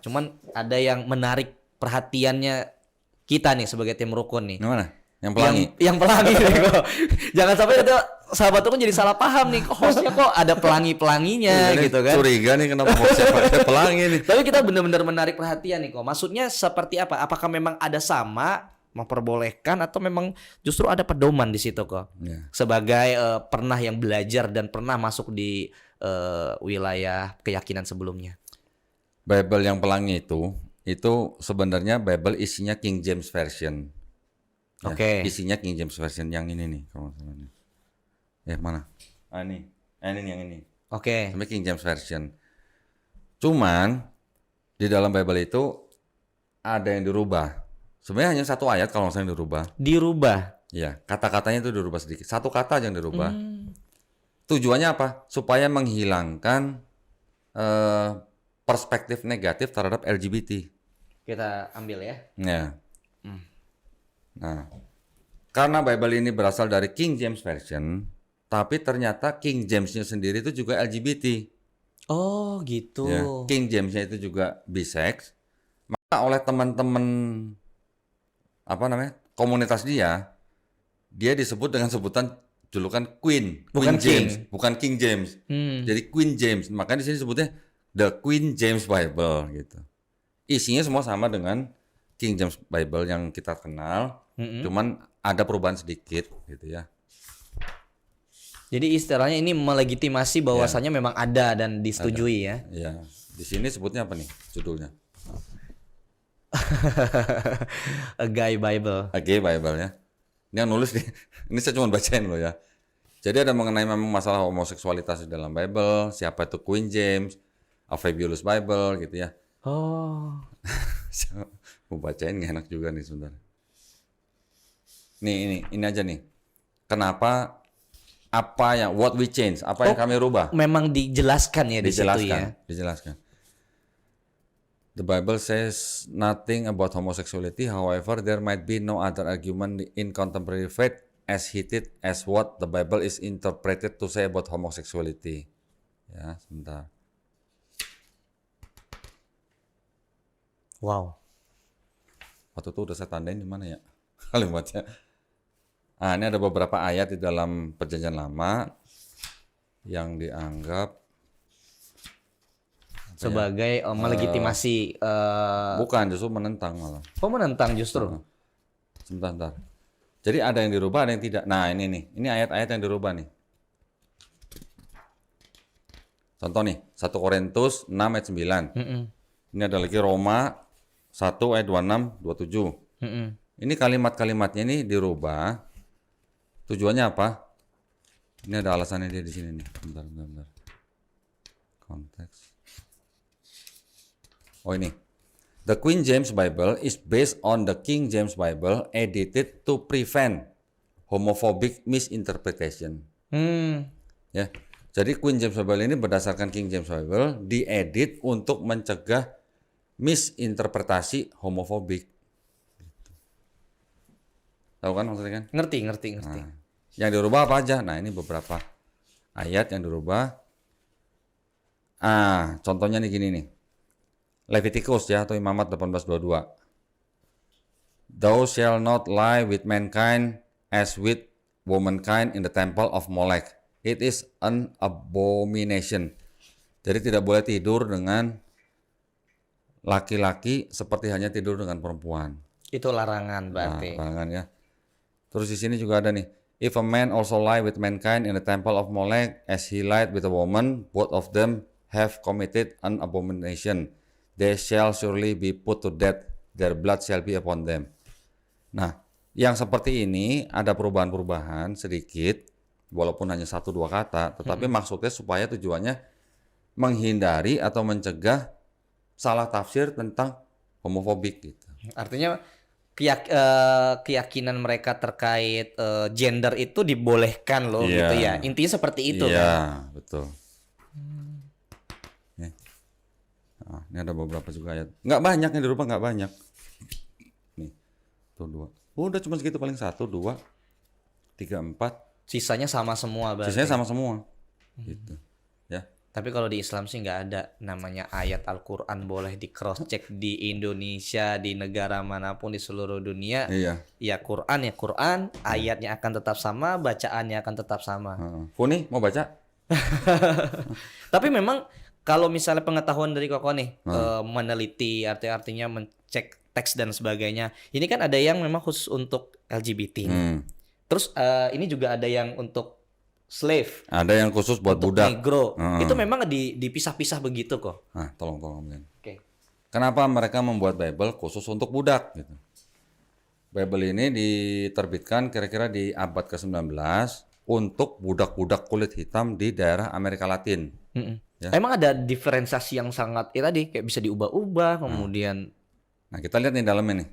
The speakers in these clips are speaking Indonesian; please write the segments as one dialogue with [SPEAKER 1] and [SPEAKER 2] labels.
[SPEAKER 1] Cuman ada yang menarik perhatiannya kita nih sebagai tim rukun nih.
[SPEAKER 2] Yang mana? Yang pelangi.
[SPEAKER 1] Yang pelangi nih kok. Jangan sampai ada sahabat rukun jadi salah paham nih. Kok hostnya kok ada pelangi-pelanginya
[SPEAKER 2] Ini
[SPEAKER 1] gitu kan.
[SPEAKER 2] curiga nih kenapa hostnya pakai pelangi nih.
[SPEAKER 1] Tapi kita benar-benar menarik perhatian nih kok. Maksudnya seperti apa? Apakah memang ada sama memperbolehkan atau memang justru ada pedoman di situ kok?
[SPEAKER 2] Ya.
[SPEAKER 1] Sebagai pernah yang belajar dan pernah masuk di wilayah keyakinan sebelumnya.
[SPEAKER 2] Bible yang pelangi itu sebenarnya Bible isinya King James Version. Ya,
[SPEAKER 1] Oke.
[SPEAKER 2] isinya King James Version yang ini nih kalau nggak salah nih. Mana? Ini. Ini yang ini.
[SPEAKER 1] Oke.
[SPEAKER 2] Sampai King James Version. Cuman di dalam Bible itu ada yang dirubah. Sebenarnya hanya satu ayat kalau nggak salah yang dirubah.
[SPEAKER 1] Dirubah.
[SPEAKER 2] Ya, kata-katanya itu dirubah sedikit. Satu kata aja yang dirubah. Tujuannya apa? Supaya menghilangkan perspektif negatif terhadap LGBT.
[SPEAKER 1] Kita ambil ya.
[SPEAKER 2] Ya. Nah, karena Bible ini berasal dari King James Version, tapi ternyata King James-nya sendiri itu juga LGBT.
[SPEAKER 1] Oh gitu.
[SPEAKER 2] Ya, King James-nya itu juga bisex. Maka oleh teman-teman komunitas dia disebut dengan sebutan julukan Queen,
[SPEAKER 1] Bukan
[SPEAKER 2] Queen James,
[SPEAKER 1] King.
[SPEAKER 2] bukan King James. Jadi Queen James. Makanya di sini sebutnya The Queen James Bible gitu. Isinya semua sama dengan King James Bible yang kita kenal, cuman ada perubahan sedikit gitu ya.
[SPEAKER 1] Jadi istilahnya ini melegitimasi bahwasannya memang ada dan disetujui ya.
[SPEAKER 2] Ya, di sini sebutnya apa nih judulnya?
[SPEAKER 1] A Guy Bible.
[SPEAKER 2] Gay Bible ya. Ini yang nulis nih, ini saya cuma bacain loh ya. Jadi ada mengenai memang masalah homoseksualitas di dalam Bible, siapa itu Queen James, A Fabulous Bible gitu ya.
[SPEAKER 1] Oh.
[SPEAKER 2] Mau bacain nggak enak juga nih sebentar. Nih ini aja nih. Kenapa apa yang what we change, apa yang kami rubah?
[SPEAKER 1] Memang dijelaskan ya di situ ya.
[SPEAKER 2] Dijelaskan. The Bible says nothing about homosexuality. However, there might be no other argument in contemporary faith as heated as what the Bible is interpreted to say about homosexuality. Ya, sebentar.
[SPEAKER 1] Wow.
[SPEAKER 2] Waktu itu udah saya tandain di mana ya kalimatnya. Ini ada beberapa ayat di dalam Perjanjian Lama yang dianggap
[SPEAKER 1] Sebagai melegitimasi.
[SPEAKER 2] bukan, justru menentang malah.
[SPEAKER 1] Oh menentang justru.
[SPEAKER 2] Sebentar. Jadi ada yang dirubah, ada yang tidak. Nah ini nih, ini ayat-ayat yang dirubah nih. Contoh nih, 1 Korintus 6 ayat 9. Ini ada lagi Roma 1 ayat 26, 27. Ini kalimat-kalimatnya ini dirubah. Tujuannya apa? Ini ada alasannya dia di sini nih. Bentar. Konteks. Oh ini. The Queen James Bible is based on the King James Bible edited to prevent homophobic misinterpretation. Ya. Jadi Queen James Bible ini berdasarkan King James Bible diedit untuk mencegah misinterpretasi homofobik. Tahu kan maksudnya kan?
[SPEAKER 1] Ngerti.
[SPEAKER 2] Nah, yang dirubah apa aja? Nah, ini beberapa ayat yang dirubah. Contohnya nih gini nih. Leviticus ya atau Imamat 18:22. Thou shall not lie with mankind as with womankind in the temple of Molech. It is an abomination. Jadi tidak boleh tidur dengan laki-laki seperti hanya tidur dengan perempuan.
[SPEAKER 1] Itu larangan berarti.
[SPEAKER 2] Larangan ya. Terus di sini juga ada nih. If a man also lie with mankind in the temple of Molech as he lied with a woman, both of them have committed an abomination. They shall surely be put to death. Their blood shall be upon them. Nah, yang seperti ini ada perubahan-perubahan sedikit, walaupun hanya 1-2 kata, tetapi maksudnya supaya tujuannya menghindari atau mencegah salah tafsir tentang homofobik gitu.
[SPEAKER 1] Artinya keyakinan mereka terkait gender itu dibolehkan loh gitu ya. Intinya seperti itu kan.
[SPEAKER 2] Iya, betul. Ini ada beberapa juga ayat. Nggak banyak yang dirubah, nggak banyak. Nih, tuh 2. Udah cuma segitu paling 1, 2, 3, 4.
[SPEAKER 1] Sisanya sama semua berarti.
[SPEAKER 2] Sisanya sama semua. Gitu. Ya.
[SPEAKER 1] Tapi kalau di Islam sih nggak ada namanya ayat Al-Quran boleh di cross check di Indonesia, di negara manapun di seluruh dunia.
[SPEAKER 2] Iya.
[SPEAKER 1] Ya Quran, ayatnya akan tetap sama, bacaannya akan tetap sama.
[SPEAKER 2] Funi mau baca?
[SPEAKER 1] Tapi memang kalau misalnya pengetahuan dari Koko nih, meneliti artinya mencek teks dan sebagainya. Ini kan ada yang memang khusus untuk LGBT. Terus ini juga ada yang untuk slave.
[SPEAKER 2] Ada yang khusus buat
[SPEAKER 1] untuk
[SPEAKER 2] budak.
[SPEAKER 1] negro. Itu memang dipisah-pisah begitu kok.
[SPEAKER 2] Nah, tolong Ben.
[SPEAKER 1] Oke.
[SPEAKER 2] Kenapa mereka membuat Bible khusus untuk budak gitu? Bible ini diterbitkan kira-kira di abad ke-19 untuk budak-budak kulit hitam di daerah Amerika Latin. Ya.
[SPEAKER 1] Emang ada diferensiasi yang sangat tadi kayak bisa diubah-ubah kemudian.
[SPEAKER 2] Nah, kita lihat nih dalamnya nih.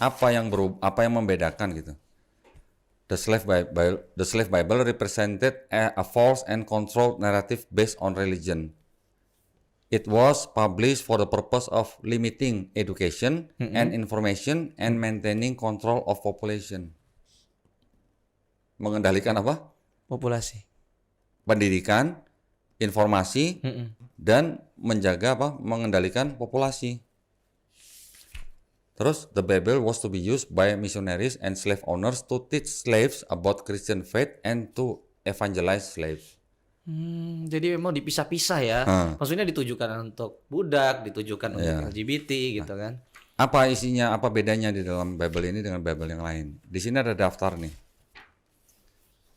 [SPEAKER 2] Apa yang membedakan gitu? The Slave Bible represented a false and controlled narrative based on religion. It was published for the purpose of limiting education and information and maintaining control of population. Mengendalikan apa?
[SPEAKER 1] Populasi.
[SPEAKER 2] Pendidikan, informasi, dan menjaga mengendalikan populasi. Terus, the Bible was to be used by missionaries and slave owners to teach slaves about Christian faith and to evangelize slaves.
[SPEAKER 1] Jadi memang dipisah-pisah ya. Maksudnya ditujukan untuk budak, ditujukan untuk LGBT gitu kan.
[SPEAKER 2] Apa isinya, apa bedanya di dalam Bible ini dengan Bible yang lain? Di sini ada daftar nih.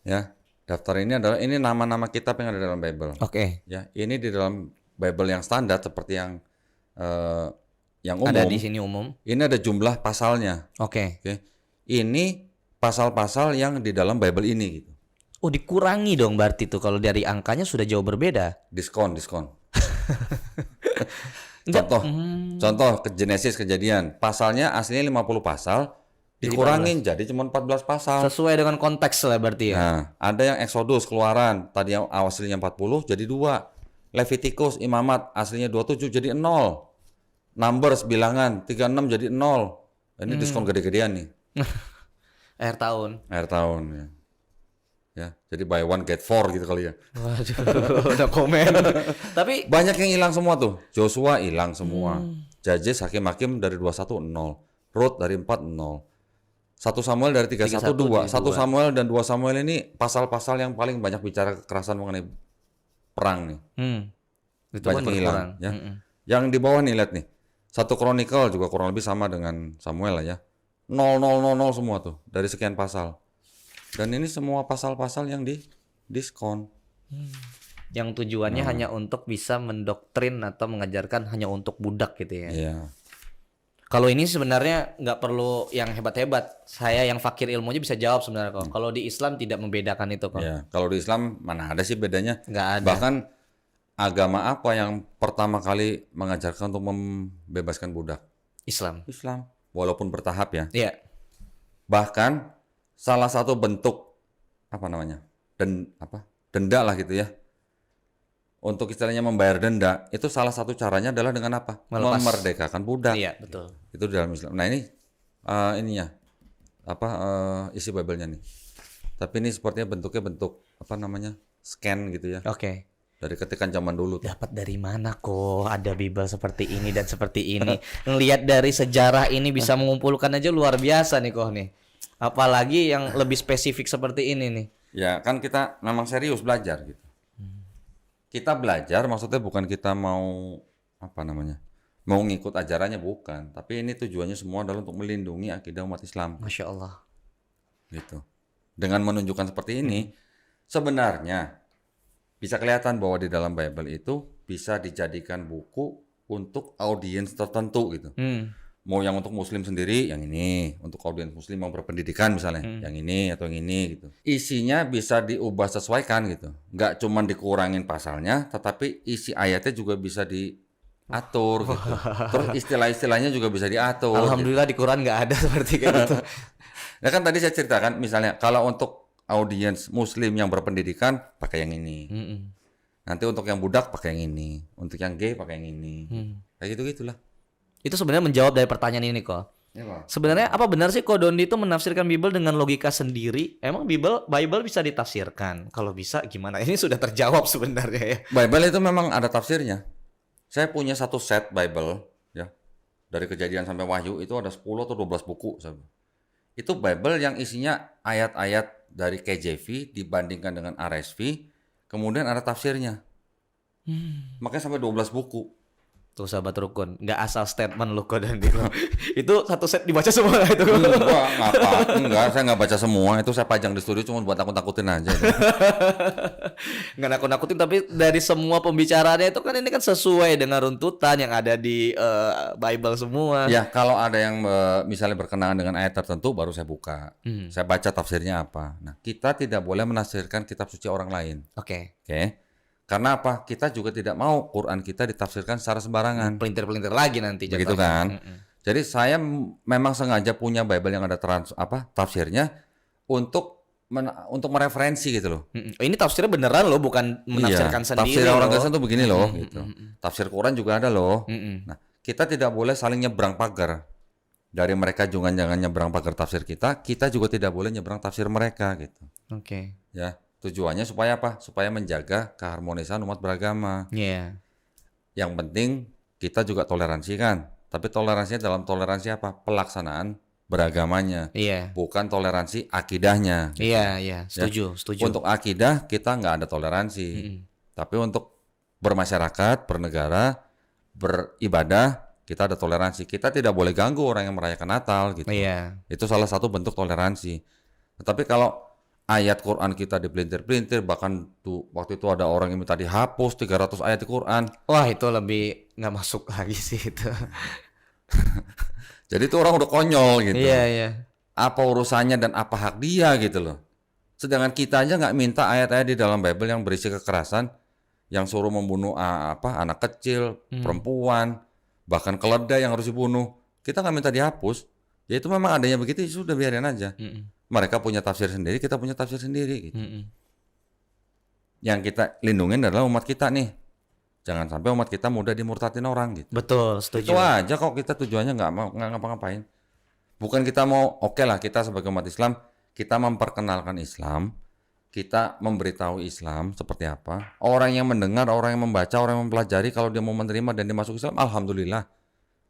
[SPEAKER 2] Ya, daftar ini adalah nama-nama kitab yang ada dalam Bible.
[SPEAKER 1] Oke.
[SPEAKER 2] Ya, ini di dalam Bible yang standar seperti yang umum.
[SPEAKER 1] Ada di sini umum.
[SPEAKER 2] Ini ada jumlah pasalnya.
[SPEAKER 1] Oke.
[SPEAKER 2] Ini pasal-pasal yang di dalam Bible ini gitu.
[SPEAKER 1] Oh, dikurangi dong berarti tuh kalau dari angkanya sudah jauh berbeda.
[SPEAKER 2] Diskon. Contoh ke Genesis Kejadian, pasalnya aslinya 50 pasal, dikurangin jadi cuma 14 pasal.
[SPEAKER 1] Sesuai dengan konteks lah berarti ya.
[SPEAKER 2] Nah, ada yang Exodus, Keluaran, tadi yang aslinya 40 jadi 2. Leviticus, Imamat aslinya 27 jadi 0. Numbers, Bilangan 36 jadi 0. Ini diskon gede-gedean nih.
[SPEAKER 1] Akhir tahun
[SPEAKER 2] ya. Ya, jadi buy one get four gitu kali ya.
[SPEAKER 1] Waduh, udah komen. Tapi
[SPEAKER 2] banyak yang hilang semua tuh. Joshua hilang semua. Judges, Hakim-Hakim dari 21 0. Ruth dari 4 0. 1 Samuel dari 31 2. 1 Samuel dan 2 Samuel ini pasal-pasal yang paling banyak bicara kekerasan mengenai perang nih.
[SPEAKER 1] itu
[SPEAKER 2] Banyak
[SPEAKER 1] kan
[SPEAKER 2] yang hilang ya. Yang di bawah nih lihat nih. 1 Chronicle juga kurang lebih sama dengan Samuel lah ya. 0 0 0 0 semua tuh dari sekian pasal. Dan ini semua pasal-pasal yang di diskon.
[SPEAKER 1] Yang tujuannya hanya untuk bisa mendoktrin atau mengajarkan hanya untuk budak gitu ya.
[SPEAKER 2] Iya.
[SPEAKER 1] Kalau ini sebenarnya nggak perlu yang hebat-hebat. Saya yang fakir ilmu aja bisa jawab sebenarnya kok. Kalau di Islam tidak membedakan itu kok.
[SPEAKER 2] Iya. Kalau di Islam mana ada sih bedanya?
[SPEAKER 1] Nggak ada.
[SPEAKER 2] Bahkan agama apa yang pertama kali mengajarkan untuk membebaskan budak?
[SPEAKER 1] Islam.
[SPEAKER 2] Walaupun bertahap ya.
[SPEAKER 1] Iya.
[SPEAKER 2] Bahkan salah satu bentuk denda lah gitu ya, untuk istilahnya membayar denda, itu salah satu caranya adalah dengan apa? Memerdekakan budak.
[SPEAKER 1] Iya, betul.
[SPEAKER 2] Itu dalam Islam. Nah ini isi Bible-nya nih. Tapi ini sepertinya bentuknya bentuk scan gitu ya.
[SPEAKER 1] Oke.
[SPEAKER 2] Dari ketikan zaman dulu tuh.
[SPEAKER 1] Dapat dari mana kok ada Bible seperti ini dan seperti ini? Ngelihat dari sejarah ini bisa mengumpulkan aja luar biasa nih kok nih. Apalagi yang lebih spesifik seperti ini nih.
[SPEAKER 2] Ya kan kita memang serius belajar gitu. Kita belajar maksudnya bukan kita mau mau ngikut ajarannya, bukan. Tapi ini tujuannya semua adalah untuk melindungi akidah umat Islam.
[SPEAKER 1] Masya Allah.
[SPEAKER 2] Gitu. Dengan menunjukkan seperti ini, sebenarnya bisa kelihatan bahwa di dalam Bible itu bisa dijadikan buku untuk audiens tertentu gitu. Mau yang untuk muslim sendiri, yang ini. Untuk audiens muslim mau berpendidikan misalnya, yang ini atau yang ini gitu. Isinya bisa diubah sesuaikan gitu. Nggak cuma dikurangin pasalnya, tetapi isi ayatnya juga bisa diatur gitu. Terus istilah-istilahnya juga bisa diatur.
[SPEAKER 1] Alhamdulillah di Quran nggak ada seperti kayak gitu.
[SPEAKER 2] Nah kan tadi saya ceritakan misalnya kalau untuk audiens muslim yang berpendidikan pakai yang ini. Nanti untuk yang budak pakai yang ini. Untuk yang gay pakai yang ini. Kayak gitu-gitulah.
[SPEAKER 1] Itu sebenarnya menjawab dari pertanyaan ini kok.
[SPEAKER 2] Ya, Pak.
[SPEAKER 1] Sebenarnya apa benar sih Kodondi itu menafsirkan Bible dengan logika sendiri? Emang Bible bisa ditafsirkan? Kalau bisa gimana? Ini sudah terjawab sebenarnya ya.
[SPEAKER 2] Bible itu memang ada tafsirnya. Saya punya satu set Bible, ya. Dari Kejadian sampai Wahyu itu ada 10 atau 12 buku. Itu Bible yang isinya ayat-ayat dari KJV dibandingkan dengan RSV, kemudian ada tafsirnya. Makanya sampai 12 buku.
[SPEAKER 1] Tuh sahabat rukun, nggak asal statement lu Kodondi. Itu satu set dibaca semua nggak itu?
[SPEAKER 2] Enggak, saya nggak baca semua. Itu saya pajang di studio cuma buat takut-takutin aja.
[SPEAKER 1] Nggak nakut-nakutin, tapi dari semua pembicaraannya itu kan ini kan sesuai dengan runtutan yang ada di Bible semua.
[SPEAKER 2] Ya, kalau ada yang misalnya berkenaan dengan ayat tertentu baru saya buka. Saya baca tafsirnya apa. Nah, kita tidak boleh menafsirkan kitab suci orang lain.
[SPEAKER 1] Oke.
[SPEAKER 2] Oke. Karena apa? Kita juga tidak mau Quran kita ditafsirkan secara sembarangan.
[SPEAKER 1] Pelintir-pelintir lagi nanti
[SPEAKER 2] Begitu
[SPEAKER 1] jatuhnya.
[SPEAKER 2] kan? Jadi saya memang sengaja punya Bible yang ada tafsirnya untuk mereferensi gitu loh.
[SPEAKER 1] Ini tafsirnya beneran loh, bukan menafsirkan sendiri.
[SPEAKER 2] Tafsir orang
[SPEAKER 1] loh.
[SPEAKER 2] Kristen tuh begini loh gitu. Tafsir Quran juga ada loh. Nah, kita tidak boleh saling nyebrang pagar. Dari mereka jangan nyebrang pagar tafsir kita juga tidak boleh nyebrang tafsir mereka gitu.
[SPEAKER 1] Oke.
[SPEAKER 2] Ya, tujuannya supaya apa? Supaya menjaga keharmonisan umat beragama.
[SPEAKER 1] Iya.
[SPEAKER 2] Yang penting kita juga toleransi kan. Tapi toleransinya dalam toleransi apa? Pelaksanaan beragamanya.
[SPEAKER 1] Iya.
[SPEAKER 2] Bukan toleransi akidahnya.
[SPEAKER 1] Iya. Setuju.
[SPEAKER 2] Untuk akidah kita nggak ada toleransi. Tapi untuk bermasyarakat, bernegara, beribadah, kita ada toleransi. Kita tidak boleh ganggu orang yang merayakan Natal gitu.
[SPEAKER 1] Iya.
[SPEAKER 2] Itu salah satu bentuk toleransi. Tetapi kalau ayat Quran kita dipelintir-pelintir, bahkan tuh waktu itu ada orang yang minta dihapus 300 ayat di Quran.
[SPEAKER 1] Wah, itu lebih nggak masuk lagi sih itu.
[SPEAKER 2] Jadi itu orang udah konyol gitu.
[SPEAKER 1] Iya.
[SPEAKER 2] Apa urusannya dan apa hak dia gitu loh. Sedangkan kita aja nggak minta ayat-ayat di dalam Bible yang berisi kekerasan, yang suruh membunuh anak kecil, perempuan, bahkan keledai yang harus dibunuh. Kita nggak minta dihapus. Ya itu memang adanya begitu, ya sudah biarin aja. Mereka punya tafsir sendiri, kita punya tafsir sendiri. Gitu. Yang kita lindungin adalah umat kita nih. Jangan sampai umat kita mudah dimurtadin orang gitu.
[SPEAKER 1] Betul, setuju.
[SPEAKER 2] Itu aja kok, kita tujuannya nggak ngapa-ngapain. Bukan kita mau, oke lah kita sebagai umat Islam, kita memperkenalkan Islam, kita memberitahu Islam seperti apa. Orang yang mendengar, orang yang membaca, orang yang mempelajari, kalau dia mau menerima dan dia masuk Islam, alhamdulillah.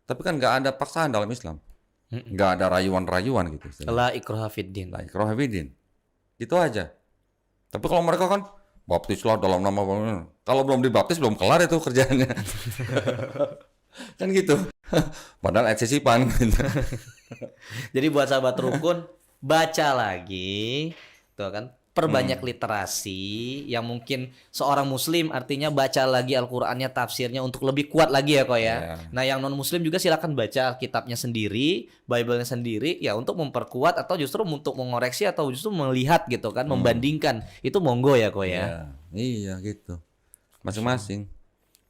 [SPEAKER 2] Tapi kan nggak ada paksaan dalam Islam. Nggak ada rayuan-rayuan gitu.
[SPEAKER 1] La ikraha fiddin.
[SPEAKER 2] La ikraha fiddin. Itu aja. Tapi kalau mereka kan baptislah dalam nama, kalau belum dibaptis belum kelar itu kerjaannya. Kan gitu. Padahal eksesipan gitu.
[SPEAKER 1] Jadi buat sahabat rukun, baca lagi, tuh kan, perbanyak literasi yang mungkin seorang muslim artinya baca lagi Al-Qur'annya, tafsirnya untuk lebih kuat lagi ya kok ya. Nah, yang non muslim juga silakan baca kitabnya sendiri, Bible-nya sendiri ya untuk memperkuat atau justru untuk mengoreksi atau justru melihat gitu kan, membandingkan. Itu monggo ya kok ya.
[SPEAKER 2] Iya gitu. Masing-masing.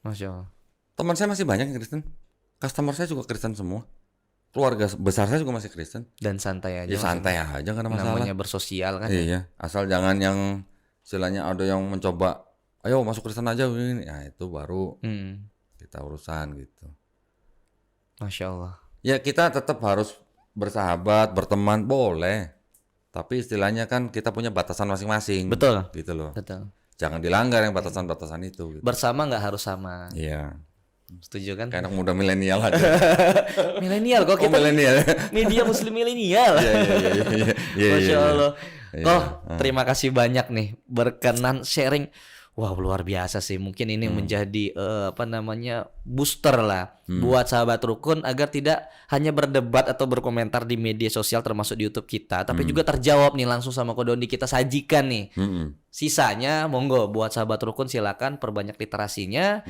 [SPEAKER 1] Masya Allah.
[SPEAKER 2] Teman saya masih banyak yang Kristen. Customer saya juga Kristen semua. Keluarga besar saya juga masih Kristen.
[SPEAKER 1] Dan santai aja.
[SPEAKER 2] Ya santai aja, nggak ada masalah.
[SPEAKER 1] Namanya bersosial kan.
[SPEAKER 2] Iya, asal jangan yang istilahnya ada yang mencoba, ayo masuk Kristen aja ini. Ya itu baru kita urusan gitu.
[SPEAKER 1] Masya Allah.
[SPEAKER 2] Ya kita tetap harus bersahabat, berteman boleh. Tapi istilahnya kan kita punya batasan masing-masing.
[SPEAKER 1] Betul.
[SPEAKER 2] Gitu loh.
[SPEAKER 1] Betul.
[SPEAKER 2] Jangan dilanggar yang batasan-batasan itu. Gitu.
[SPEAKER 1] Bersama nggak harus sama.
[SPEAKER 2] Iya.
[SPEAKER 1] Setuju kan?
[SPEAKER 2] Kayak anak muda milenial aja.
[SPEAKER 1] Milenial kok kita.
[SPEAKER 2] Milenial.
[SPEAKER 1] Media muslim milenial.
[SPEAKER 2] Iya.
[SPEAKER 1] Masya Allah.
[SPEAKER 2] Iya.
[SPEAKER 1] Koh, terima kasih banyak nih berkenan sharing. Wow, luar biasa sih. Mungkin ini menjadi booster lah buat sahabat rukun agar tidak hanya berdebat atau berkomentar di media sosial termasuk di YouTube kita, tapi juga terjawab nih langsung sama Kodondi, kita sajikan nih. Sisanya monggo buat sahabat rukun silakan perbanyak literasinya.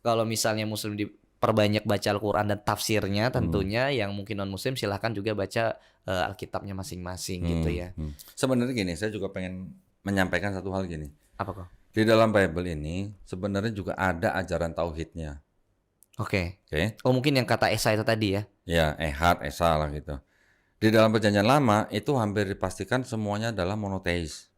[SPEAKER 1] Kalau misalnya muslim diperbanyak baca Al-Quran dan tafsirnya tentunya, yang mungkin non muslim silahkan juga baca Alkitabnya masing-masing gitu ya.
[SPEAKER 2] Sebenarnya gini, saya juga pengen menyampaikan satu hal gini.
[SPEAKER 1] Apa kok?
[SPEAKER 2] Di dalam Bible ini sebenarnya juga ada ajaran tauhidnya.
[SPEAKER 1] Oke.
[SPEAKER 2] Oke.
[SPEAKER 1] Oh, mungkin yang kata Esa itu tadi ya.
[SPEAKER 2] Ya, Ehad, Esa lah gitu. Di dalam Perjanjian Lama itu hampir dipastikan semuanya adalah monoteis.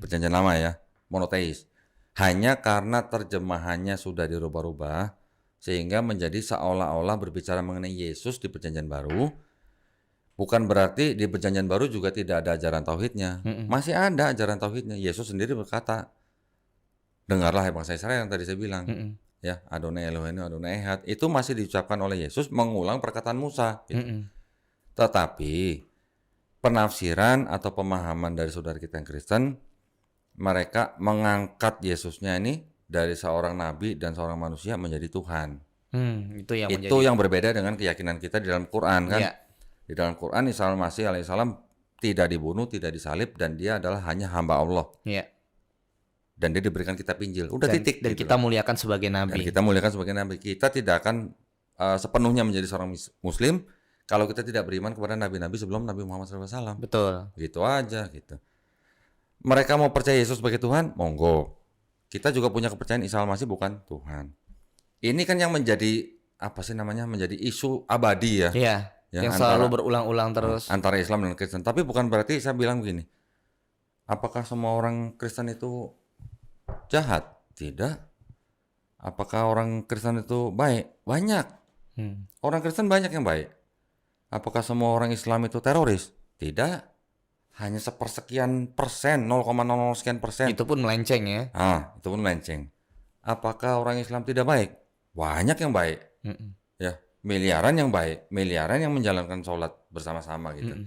[SPEAKER 2] Perjanjian Lama ya, monoteis. Hanya karena terjemahannya sudah dirubah-rubah, sehingga menjadi seolah-olah berbicara mengenai Yesus di Perjanjian Baru. Bukan berarti di Perjanjian Baru juga tidak ada ajaran tauhidnya. Masih ada ajaran tauhidnya. Yesus sendiri berkata, dengarlah hai bangsa Israel yang tadi saya bilang. Ya, Adonai Eloheinu Adonai Echad. Itu masih diucapkan oleh Yesus mengulang perkataan Musa. Gitu. Tetapi penafsiran atau pemahaman dari saudara kita yang Kristen, mereka mengangkat Yesusnya ini dari seorang nabi dan seorang manusia menjadi Tuhan. Itu yang berbeda dengan keyakinan kita di dalam Quran kan.
[SPEAKER 1] Iya.
[SPEAKER 2] Di dalam Quran Isa Al-Masih alaihissalam tidak dibunuh, tidak disalib, dan dia adalah hanya hamba Allah.
[SPEAKER 1] Iya.
[SPEAKER 2] Dan dia diberikan kitab Injil. Udah
[SPEAKER 1] Dan,
[SPEAKER 2] titik.
[SPEAKER 1] dan
[SPEAKER 2] gitu
[SPEAKER 1] kita
[SPEAKER 2] loh.
[SPEAKER 1] muliakan sebagai
[SPEAKER 2] Dan
[SPEAKER 1] nabi.
[SPEAKER 2] kita muliakan sebagai nabi. Kita tidak akan sepenuhnya menjadi seorang Muslim kalau kita tidak beriman kepada nabi-nabi sebelum Nabi Muhammad SAW.
[SPEAKER 1] Betul.
[SPEAKER 2] Gitu aja gitu. Mereka mau percaya Yesus sebagai Tuhan, monggo. Kita juga punya kepercayaan Isa Al-Masih bukan Tuhan. Ini kan yang menjadi menjadi isu abadi ya.
[SPEAKER 1] Iya.
[SPEAKER 2] Ya,
[SPEAKER 1] Yang selalu berulang-ulang terus.
[SPEAKER 2] Antara Islam dan Kristen. Tapi bukan berarti saya bilang begini. Apakah semua orang Kristen itu jahat? Tidak. Apakah orang Kristen itu baik? Banyak. Orang Kristen banyak yang baik. Apakah semua orang Islam itu teroris? Tidak. Hanya sepersekian persen, 0,00 sekian persen.
[SPEAKER 1] Itu pun melenceng ya.
[SPEAKER 2] Itu pun melenceng. Apakah orang Islam tidak baik? Banyak yang baik. Ya, miliaran yang baik, miliaran yang menjalankan sholat bersama-sama gitu.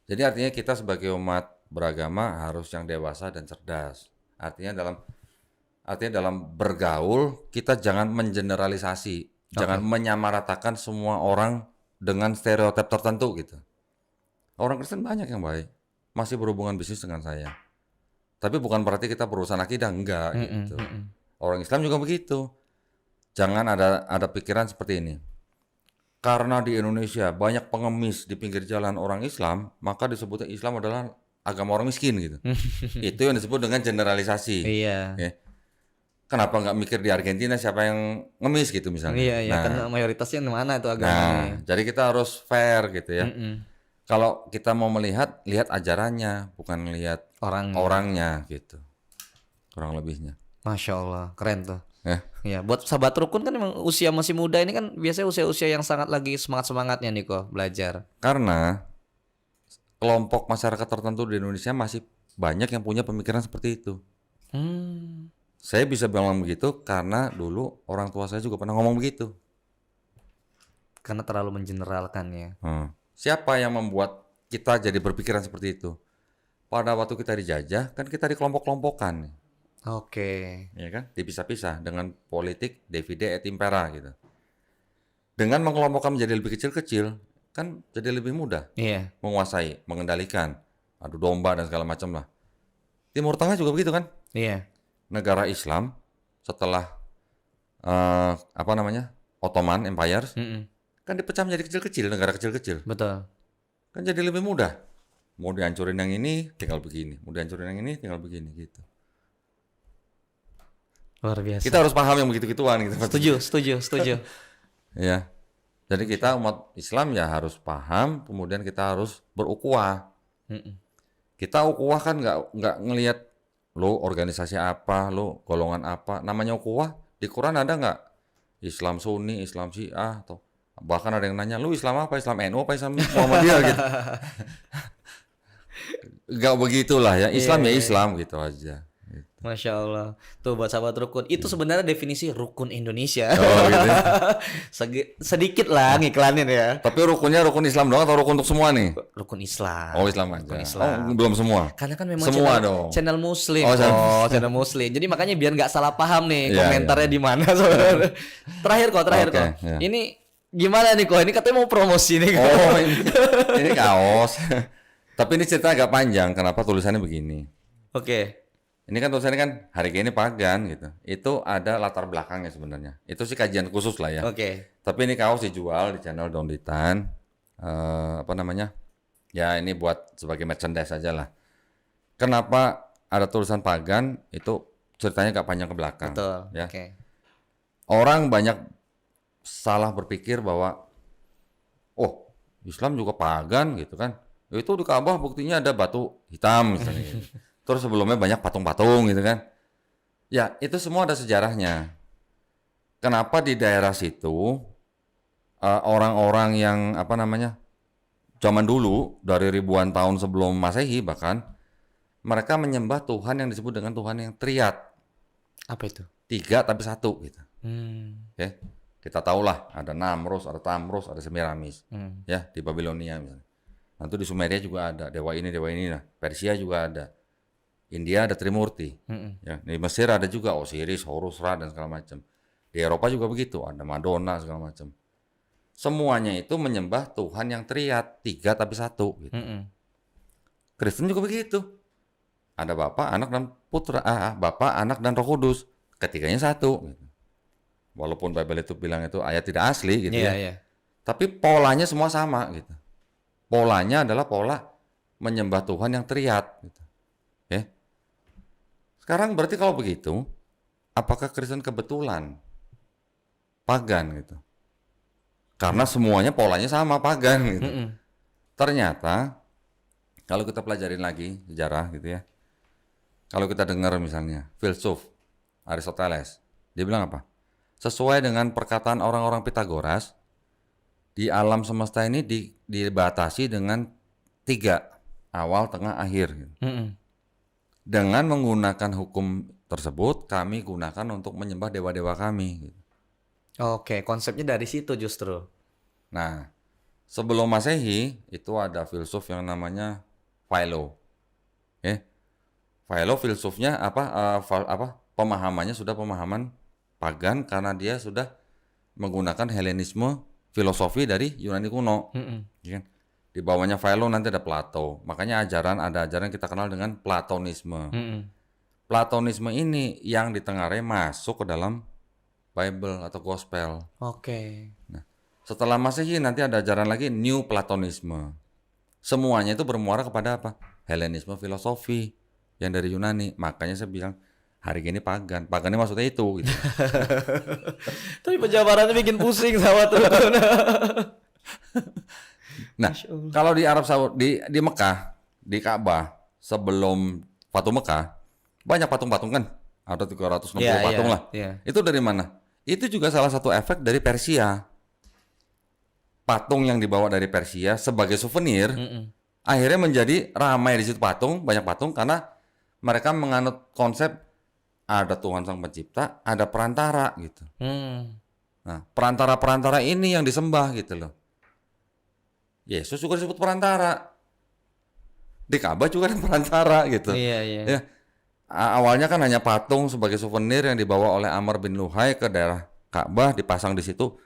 [SPEAKER 2] Jadi artinya kita sebagai umat beragama harus yang dewasa dan cerdas. Artinya dalam bergaul kita jangan mengeneralisasi, jangan menyamaratakan semua orang dengan stereotip tertentu gitu. Orang Kristen banyak yang baik, masih berhubungan bisnis dengan saya. Tapi bukan berarti kita berurusan akidah, enggak gitu. Orang Islam juga begitu. Jangan ada pikiran seperti ini. Karena di Indonesia banyak pengemis di pinggir jalan orang Islam, maka disebutnya Islam adalah agama orang miskin gitu. Itu yang disebut dengan generalisasi.
[SPEAKER 1] Iya.
[SPEAKER 2] Ya. Kenapa nggak mikir di Argentina siapa yang ngemis gitu misalnya?
[SPEAKER 1] Iya, karena mayoritasnya mana itu agamanya.
[SPEAKER 2] Jadi kita harus fair gitu ya. Kalau kita mau lihat ajarannya, bukan lihat orangnya gitu. Kurang lebihnya.
[SPEAKER 1] Masya Allah, keren tuh.
[SPEAKER 2] Ya,
[SPEAKER 1] buat sahabat rukun kan memang usia masih muda ini kan biasanya usia-usia yang sangat lagi semangat-semangatnya nih kok belajar.
[SPEAKER 2] Karena kelompok masyarakat tertentu di Indonesia masih banyak yang punya pemikiran seperti itu. Saya bisa bilang begitu karena dulu orang tua saya juga pernah ngomong begitu.
[SPEAKER 1] Karena terlalu mengeneralkannya.
[SPEAKER 2] Siapa yang membuat kita jadi berpikiran seperti itu? Pada waktu kita dijajah, kan kita dikelompok-kelompokkan.
[SPEAKER 1] Oke.
[SPEAKER 2] Ya kan? Dipisah-pisah dengan politik divide et impera gitu. Dengan mengelompokkan menjadi lebih kecil-kecil, kan jadi lebih mudah menguasai, mengendalikan, adu domba dan segala macam lah. Timur Tengah juga begitu kan?
[SPEAKER 1] Iya.
[SPEAKER 2] Negara Islam setelah Ottoman Empire kan dipecah menjadi kecil-kecil, negara kecil-kecil.
[SPEAKER 1] Betul.
[SPEAKER 2] Kan jadi lebih mudah. Mau dihancurin yang ini tinggal begini, mau dihancurin yang ini tinggal begini gitu.
[SPEAKER 1] Luar biasa.
[SPEAKER 2] Kita harus paham yang begitu-gituan gitu.
[SPEAKER 1] Setuju.
[SPEAKER 2] Ya. Jadi kita umat Islam ya harus paham, kemudian kita harus berukhuwah. Kita ukhuwah kan nggak ngelihat lo organisasi apa, lo golongan apa. Namanya ukhuwah di Quran ada nggak? Islam Sunni, Islam Syiah, atau bahkan ada yang nanya, lo Islam apa? Islam NU apa Islam Muhammadiyah gitu. Nggak begitulah ya. Islam ya Islam gitu aja.
[SPEAKER 1] Masya Allah. Tuh buat sahabat rukun. Itu sebenarnya definisi rukun Indonesia.
[SPEAKER 2] Oh gitu.
[SPEAKER 1] Sedikit lah ngiklanin ya.
[SPEAKER 2] Tapi rukunnya rukun Islam doang atau rukun untuk semua nih?
[SPEAKER 1] Rukun Islam.
[SPEAKER 2] Oh Islam aja.
[SPEAKER 1] Rukun Islam.
[SPEAKER 2] Oh, belum semua.
[SPEAKER 1] Karena kan memang
[SPEAKER 2] semua
[SPEAKER 1] channel Muslim.
[SPEAKER 2] Oh,
[SPEAKER 1] channel Muslim. Jadi makanya biar nggak salah paham nih
[SPEAKER 2] Iya,
[SPEAKER 1] komentarnya di mana sebenarnya. Terakhir kok.
[SPEAKER 2] Ya.
[SPEAKER 1] Ini gimana nih kok? Ini katanya mau promosi nih.
[SPEAKER 2] Oh ini kaos. Tapi ini cerita agak panjang. Kenapa tulisannya begini?
[SPEAKER 1] Oke.
[SPEAKER 2] Ini kan tulisannya kan hari ini pagan gitu. Itu ada latar belakangnya sebenarnya. Itu sih kajian khusus lah ya.
[SPEAKER 1] Oke.
[SPEAKER 2] Tapi ini kaos dijual di channel Donditan. Ya ini buat sebagai merchandise aja lah. Kenapa ada tulisan pagan? Itu ceritanya agak panjang ke belakang.
[SPEAKER 1] Betul.
[SPEAKER 2] Ya.
[SPEAKER 1] Oke.
[SPEAKER 2] Orang banyak salah berpikir bahwa Islam juga pagan gitu kan. Itu di Ka'bah buktinya ada batu hitam misalnya gitu. Terus sebelumnya banyak patung-patung gitu kan. Ya, itu semua ada sejarahnya. kenapa di daerah situ orang-orang yang apa namanya zaman dulu dari ribuan tahun sebelum Masehi bahkan mereka menyembah Tuhan yang disebut dengan Tuhan yang triad,
[SPEAKER 1] Apa itu?
[SPEAKER 2] 3 tapi 1 gitu.
[SPEAKER 1] Hmm.
[SPEAKER 2] Ya, kita tahulah ada Namrus, ada Tamrus, ada Semiramis.
[SPEAKER 1] Hmm.
[SPEAKER 2] Ya, di Babilonia misalnya. Nanti di Sumeria juga ada dewa ini. Nah, Persia juga ada. India ada Trimurti. Ya, di Mesir ada juga Osiris, Horus, Ra dan segala macam. Di Eropa juga begitu, ada Madonna segala macam. Semuanya itu menyembah Tuhan yang triad, 3 tapi 1 gitu. Kristen juga begitu. Ada Bapa, Anak dan Putra, Bapa, Anak dan Roh Kudus. Ketiganya 1 gitu. Walaupun Bible itu bilang itu ayat tidak asli gitu ya. Tapi polanya semua sama gitu. Polanya adalah pola menyembah Tuhan yang triad gitu. Ya. Sekarang berarti kalau begitu, apakah Kristen kebetulan pagan gitu? Karena semuanya polanya sama pagan gitu. Ternyata kalau kita pelajarin lagi sejarah gitu ya. Kalau kita dengar misalnya filsuf Aristoteles, dia bilang apa? Sesuai dengan perkataan orang-orang Pitagoras, di alam semesta ini dibatasi dengan 3, awal, tengah, akhir. Gitu. Dengan menggunakan hukum tersebut, kami gunakan untuk menyembah dewa-dewa kami. Gitu.
[SPEAKER 1] Oke, konsepnya dari situ justru.
[SPEAKER 2] Nah, sebelum Masehi itu ada filsuf yang namanya Philo. Philo filsufnya pemahamannya sudah pemahaman pagan karena dia sudah menggunakan Helenisme filosofi dari Yunani kuno. Ya kan? Di bawahnya Philo nanti ada Plato. Makanya ada ajaran kita kenal dengan Platonisme. Platonisme ini yang ditengarai masuk ke dalam Bible atau Gospel.
[SPEAKER 1] Oke.
[SPEAKER 2] Nah, setelah Masehi nanti ada ajaran lagi New Platonisme. Semuanya itu bermuara kepada apa? Helenisme filosofi yang dari Yunani. Makanya saya bilang hari ini pagan. Pagannya maksudnya itu gitu.
[SPEAKER 1] Tapi penjabarannya bikin pusing sama tuh.
[SPEAKER 2] Nah, kalau di Arab Saudi di Mekah, di Ka'bah sebelum Patung Mekah, banyak patung-patung kan? Ada 360 patung lah. Itu dari mana? Itu juga salah satu efek dari Persia. Patung yang dibawa dari Persia sebagai souvenir, akhirnya menjadi ramai di situ banyak patung karena mereka menganut konsep ada Tuhan Sang Pencipta, ada perantara gitu. Nah, perantara-perantara ini yang disembah gitu loh. Yesus juga disebut perantara. Di Ka'bah juga ada perantara gitu. Ya. Awalnya kan hanya patung sebagai souvenir yang dibawa oleh Amr bin Luhai ke daerah Ka'bah, dipasang di situ.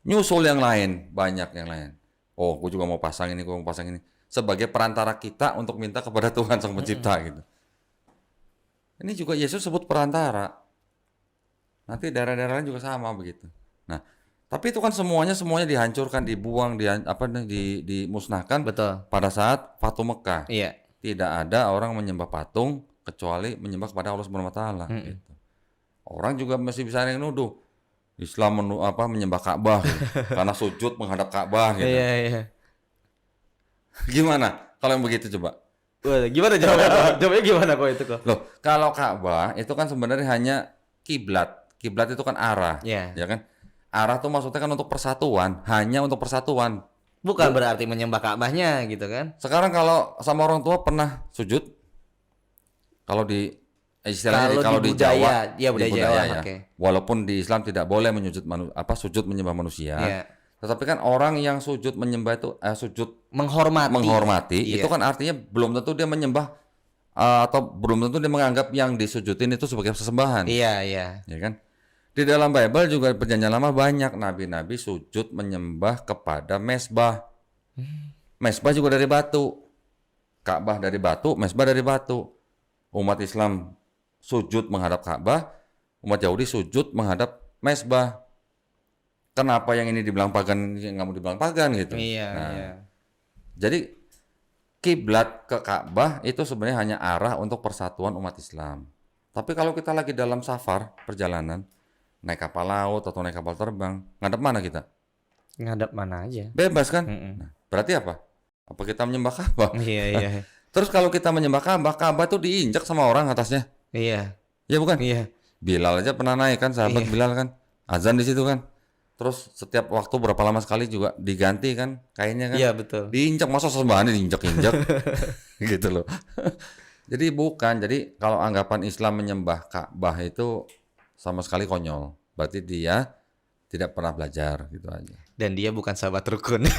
[SPEAKER 2] Nyusul yang lain, banyak yang lain. Oh, gue juga mau pasang ini, gue mau pasang ini. Sebagai perantara kita untuk minta kepada Tuhan Sang Pencipta gitu. Ini juga Yesus sebut perantara. Nanti daerah-daerah lain juga sama begitu. Nah, tapi itu kan semuanya dihancurkan, dibuang, dimusnahkan.
[SPEAKER 1] Betul.
[SPEAKER 2] Pada saat Patung Mekah.
[SPEAKER 1] Iya.
[SPEAKER 2] Tidak ada orang menyembah patung kecuali menyembah kepada Allah Subhanahu wa taala gitu. Orang juga masih bisa yang nuduh Islam menyembah Ka'bah gitu. Karena sujud menghadap Ka'bah gitu.
[SPEAKER 1] Iya.
[SPEAKER 2] Gimana kalau yang begitu coba?
[SPEAKER 1] Gimana jawabnya? Jawabnya gimana kok itu kok?
[SPEAKER 2] Loh, kalau Ka'bah itu kan sebenarnya hanya kiblat. Kiblat itu kan arah, ya kan? Arah tuh maksudnya kan untuk persatuan, hanya untuk persatuan.
[SPEAKER 1] Bukan berarti menyembah Ka'bahnya gitu kan?
[SPEAKER 2] Sekarang kalau sama orang tua pernah sujud? Kalau di istilahnya kalau di
[SPEAKER 1] budaya,
[SPEAKER 2] Jawa,
[SPEAKER 1] budaya Jawa ya.
[SPEAKER 2] Okay. Walaupun di Islam tidak boleh sujud menyembah manusia. Tetapi kan orang yang sujud menyembah itu sujud menghormati itu kan artinya belum tentu dia menyembah atau belum tentu dia menganggap yang disujudin itu sebagai sesembahan.
[SPEAKER 1] Iya.
[SPEAKER 2] Ya kan? Di dalam Bible juga perjanjian lama banyak nabi-nabi sujud menyembah kepada mesbah. Mesbah juga dari batu. Ka'bah dari batu, mesbah dari batu. Umat Islam sujud menghadap Ka'bah, umat Yahudi sujud menghadap mesbah. Kenapa yang ini dibilang pagan, yang nggak mau dibilang pagan gitu?
[SPEAKER 1] Iya.
[SPEAKER 2] Jadi kiblat ke Ka'bah itu sebenarnya hanya arah untuk persatuan umat Islam. Tapi kalau kita lagi dalam safar perjalanan, naik kapal laut atau naik kapal terbang, ngadep mana kita?
[SPEAKER 1] Ngadep mana aja.
[SPEAKER 2] Bebas kan? Nah, berarti apa? Apa kita menyembah Ka'bah?
[SPEAKER 1] Iya.
[SPEAKER 2] Terus kalau kita menyembah Ka'bah tuh diinjak sama orang atasnya.
[SPEAKER 1] Iya.
[SPEAKER 2] Ya bukan?
[SPEAKER 1] Iya.
[SPEAKER 2] Bilal aja pernah naik kan, sahabat Bilal kan. azan di situ kan. Terus setiap waktu berapa lama sekali juga diganti kan kainnya kan.
[SPEAKER 1] Iya betul.
[SPEAKER 2] Diinjak, masa sembahan diinjak-injak gitu loh. Jadi bukan. Jadi kalau anggapan Islam menyembah Ka'bah itu sama sekali konyol. Berarti dia tidak pernah belajar gitu aja.
[SPEAKER 1] Dan dia bukan sahabat rukun.
[SPEAKER 2] Nah,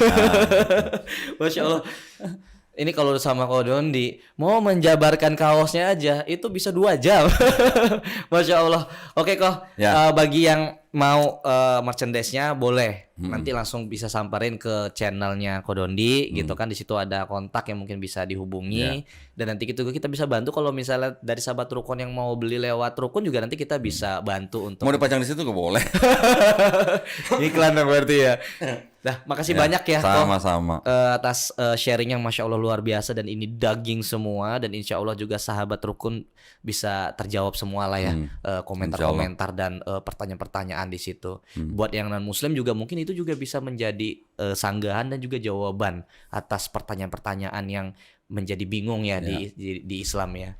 [SPEAKER 1] Masya Allah. Ini kalau sama Kodondi mau menjabarkan kaosnya aja itu bisa 2 jam. Masya Allah. Oke kok.
[SPEAKER 2] Ya.
[SPEAKER 1] Bagi yang mau merchandise-nya boleh nanti langsung bisa samperin ke channelnya Kodondi gitu kan. Di situ ada kontak yang mungkin bisa dihubungi dan nanti kita bisa bantu kalau misalnya dari sahabat rukun yang mau beli lewat rukun juga nanti kita bisa bantu untuk
[SPEAKER 2] mau dipajang di situ nggak boleh.
[SPEAKER 1] iklan dong berarti ya. Nah, makasih banyak ya Ko,
[SPEAKER 2] Sama-sama.
[SPEAKER 1] atas sharing yang Masya Allah luar biasa dan ini daging semua dan insya Allah juga sahabat rukun bisa terjawab semua lah ya komentar-komentar dan pertanyaan-pertanyaan di situ. Buat yang non Muslim juga mungkin itu juga bisa menjadi sanggahan dan juga jawaban atas pertanyaan-pertanyaan yang menjadi bingung ya di Islam ya.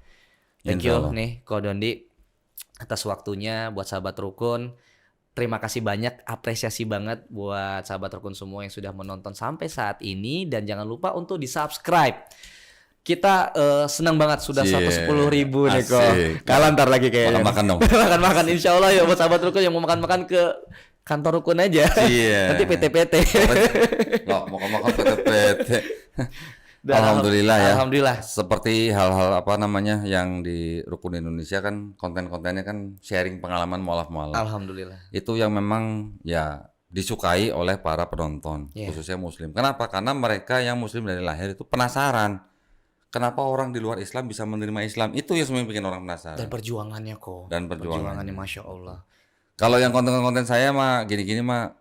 [SPEAKER 1] Thank you nih Ko Dondi atas waktunya buat sahabat rukun. Terima kasih banyak, apresiasi banget buat sahabat rukun semua yang sudah menonton sampai saat ini dan jangan lupa untuk di-subscribe. Kita senang banget sudah 110.000 nih kok. Kalah ntar lagi kayaknya.
[SPEAKER 2] Makan-makan dong.
[SPEAKER 1] Makan-makan insya Allah ya buat sahabat rukun yang mau makan-makan ke kantor rukun aja. Nanti PT-PT.
[SPEAKER 2] Loh, mau makan PT-PT.
[SPEAKER 1] Dan
[SPEAKER 2] Alhamdulillah ya.
[SPEAKER 1] Alhamdulillah.
[SPEAKER 2] Seperti hal-hal apa namanya yang di Rukun Indonesia kan konten-kontennya kan sharing pengalaman mualaf-mualaf.
[SPEAKER 1] Alhamdulillah.
[SPEAKER 2] Itu yang memang ya disukai oleh para penonton, khususnya Muslim. Kenapa? Karena mereka yang Muslim dari lahir itu penasaran. Kenapa orang di luar Islam bisa menerima Islam? Itu yang sebenarnya bikin orang penasaran.
[SPEAKER 1] Dan perjuangannya kok.
[SPEAKER 2] Dan perjuangannya.
[SPEAKER 1] Masya Allah.
[SPEAKER 2] Kalau yang konten-konten saya mah gini-gini mah